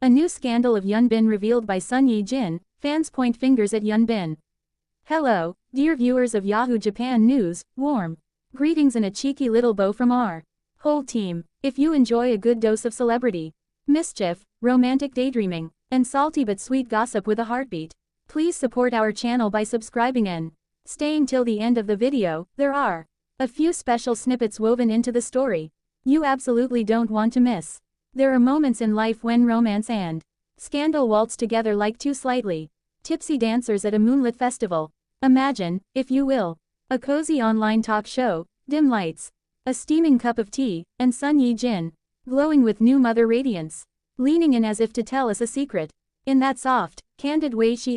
A new scandal of Hyun revealed by Sun Ye-jin, fans point fingers at Hyun. Hello, dear viewers of Yahoo Japan News, warm greetings and a cheeky little bow from our whole team. If you enjoy a good dose of celebrity mischief, romantic daydreaming, and salty but sweet gossip with a heartbeat, please support our channel by subscribing and staying till the end of the video. There are a few special snippets woven into the story you absolutely don't want to miss. There are moments in life when romance and scandal waltz together like two slightly tipsy dancers at a moonlit festival. Imagine, if you will, a cozy online talk show, dim lights, a steaming cup of tea, and Sun Ye-jin, glowing with new mother radiance, leaning in as if to tell us a secret. In that soft, candid way she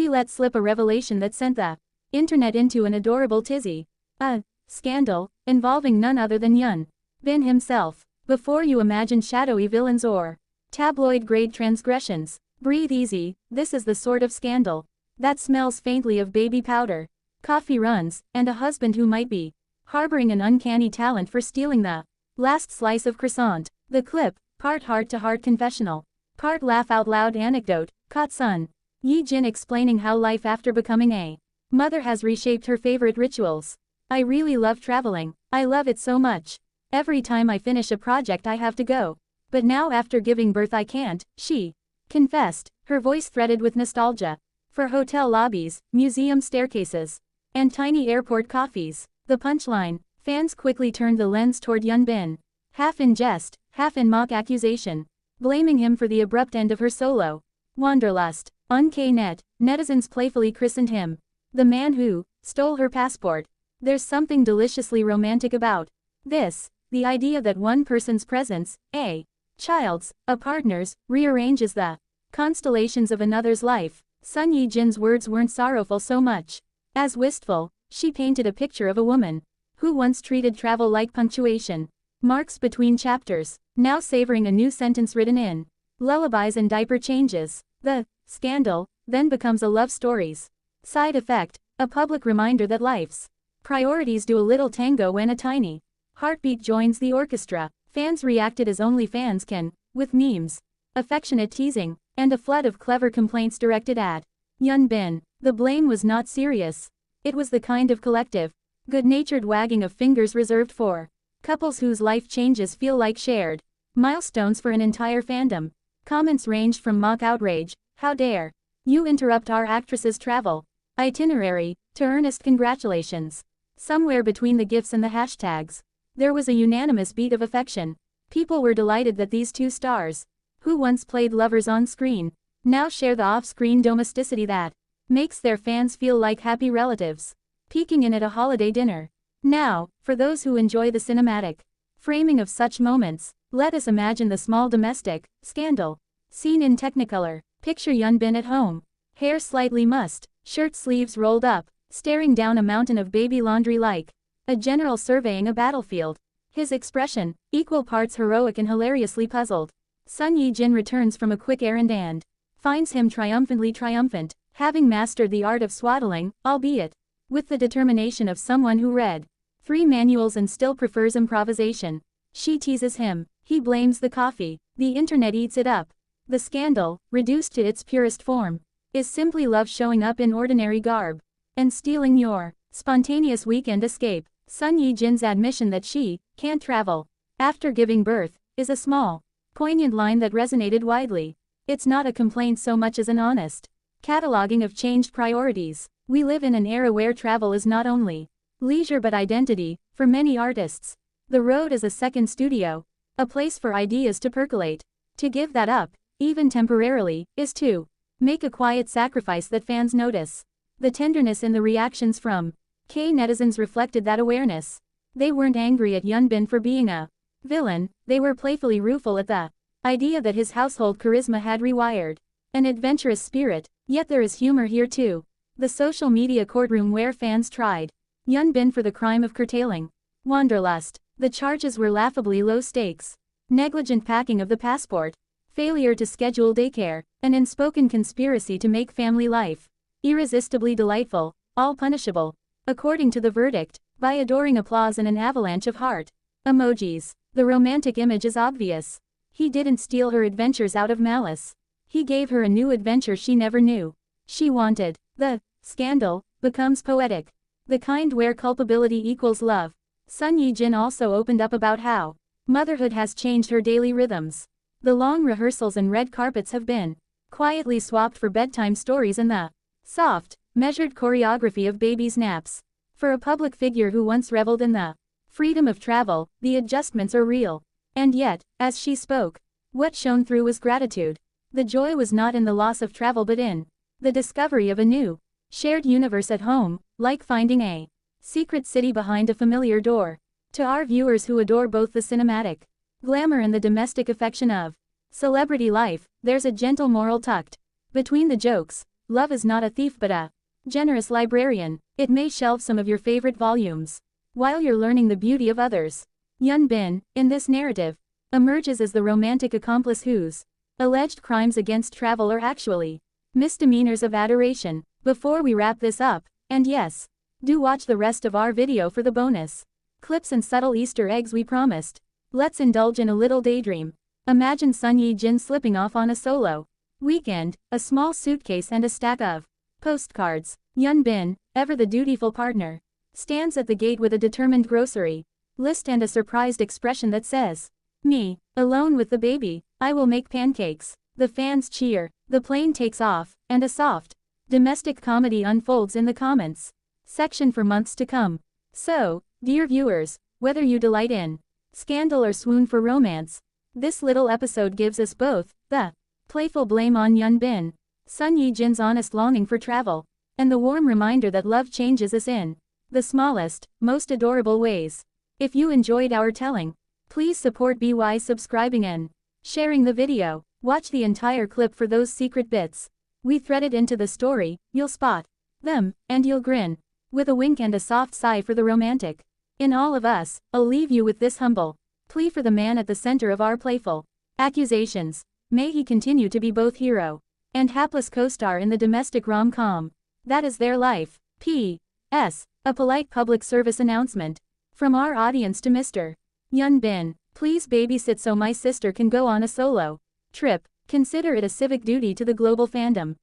let slip a revelation that sent the internet into an adorable tizzy. A scandal, involving none other than Hyun himself. Before you imagine shadowy villains or tabloid-grade transgressions, breathe easy. This is the sort of scandal that smells faintly of baby powder, coffee runs, and a husband who might be harboring an uncanny talent for stealing the last slice of croissant. The clip, part heart-to-heart confessional, part laugh-out-loud anecdote, caught Sun Ye-jin explaining how life after becoming a mother has reshaped her favorite rituals. I really love traveling. I love it so much. Every time I finish a project I have to go. But now after giving birth I can't, she confessed, her voice threaded with nostalgia for hotel lobbies, museum staircases, and tiny airport coffees. The punchline, fans quickly turned the lens toward Hyun, half in jest, half in mock accusation, blaming him for the abrupt end of her solo wanderlust. On Knet, netizens playfully christened him the man who stole her passport. There's something deliciously romantic about this. The idea that one person's presence, a child's, a partner's, rearranges the constellations of another's life. Sun Ye-jin's words weren't sorrowful so much as wistful. She painted a picture of a woman who once treated travel like punctuation marks between chapters, now savoring a new sentence written in lullabies and diaper changes. The scandal then becomes a love story's side effect, a public reminder that life's priorities do a little tango when a tiny heartbeat joins the orchestra. Fans reacted as only fans can, with memes, affectionate teasing, and a flood of clever complaints directed at Hyun. The blame was not serious. It was the kind of collective, good-natured wagging of fingers reserved for couples whose life changes feel like shared milestones for an entire fandom. Comments ranged from mock outrage, "How dare you interrupt our actress's travel itinerary," to earnest congratulations. Somewhere between the gifs and the hashtags, there was a unanimous beat of affection. People were delighted that these two stars, who once played lovers on screen, now share the off-screen domesticity that makes their fans feel like happy relatives, peeking in at a holiday dinner. Now, for those who enjoy the cinematic framing of such moments, let us imagine the small domestic scandal scene in Technicolor. Picture Hyun at home, hair slightly mussed, shirt sleeves rolled up, staring down a mountain of baby laundry like a general surveying a battlefield. His expression, equal parts heroic and hilariously puzzled. Sun Ye-jin returns from a quick errand and finds him triumphantly triumphant, having mastered the art of swaddling, albeit with the determination of someone who read 3 manuals and still prefers improvisation. She teases him. He blames the coffee. The internet eats it up. The scandal, reduced to its purest form, is simply love showing up in ordinary garb and stealing your spontaneous weekend escape. Sun Ye-jin's admission that she can't travel after giving birth is a small, poignant line that resonated widely. It's not a complaint so much as an honest cataloging of changed priorities. We live in an era where travel is not only leisure but identity. For many artists, the road is a second studio, a place for ideas to percolate. To give that up, even temporarily, is to make a quiet sacrifice that fans notice. The tenderness in the reactions from netizens reflected that awareness. They weren't angry at Hyun for being a villain, they were playfully rueful at the idea that his household charisma had rewired an adventurous spirit. Yet there is humor here too. The social media courtroom where fans tried Hyun for the crime of curtailing wanderlust. The charges were laughably low stakes: negligent packing of the passport, failure to schedule daycare, an unspoken conspiracy to make family life irresistibly delightful, all punishable, according to the verdict, by adoring applause and an avalanche of heart emojis. The romantic image is obvious. He didn't steal her adventures out of malice. He gave her a new adventure she never knew. She wanted. The scandal becomes poetic. The kind where culpability equals love. Sun Ye-jin also opened up about how motherhood has changed her daily rhythms. The long rehearsals and red carpets have been quietly swapped for bedtime stories and the soft, measured choreography of babies' naps. For a public figure who once reveled in the freedom of travel, the adjustments are real. And yet, as she spoke, what shone through was gratitude. The joy was not in the loss of travel but in the discovery of a new, shared universe at home, like finding a secret city behind a familiar door. To our viewers who adore both the cinematic glamour and the domestic affection of celebrity life, there's a gentle moral tucked between the jokes. Love is not a thief but a generous librarian. It may shelve some of your favorite volumes while you're learning the beauty of others. Hyun Bin, in this narrative, emerges as the romantic accomplice whose alleged crimes against travel are actually misdemeanors of adoration. Before we wrap this up, and yes, do watch the rest of our video for the bonus clips and subtle Easter eggs we promised. Let's indulge in a little daydream. Imagine Sun Ye-jin slipping off on a solo weekend, a small suitcase and a stack of postcards. Hyun Bin, ever the dutiful partner, stands at the gate with a determined grocery list and a surprised expression that says, "Me, alone with the baby, I will make pancakes." The fans cheer, the plane takes off, and a soft domestic comedy unfolds in the comments section for months to come. So, dear viewers, whether you delight in scandal or swoon for romance, this little episode gives us both the playful blame on Hyun Bin, Sun Ye-jin's honest longing for travel, and the warm reminder that love changes us in the smallest, most adorable ways. If you enjoyed our telling, please support by subscribing and sharing the video. Watch the entire clip for those secret bits we threaded into the story. You'll spot them, and you'll grin with a wink and a soft sigh for the romantic in all of us. I'll leave you with this humble plea for the man at the center of our playful accusations. May he continue to be both hero and hapless co-star in the domestic rom-com that is their life. P.S. A polite public service announcement from our audience to Mr. Hyun Bin. Please babysit so my sister can go on a solo trip. Consider it a civic duty to the global fandom.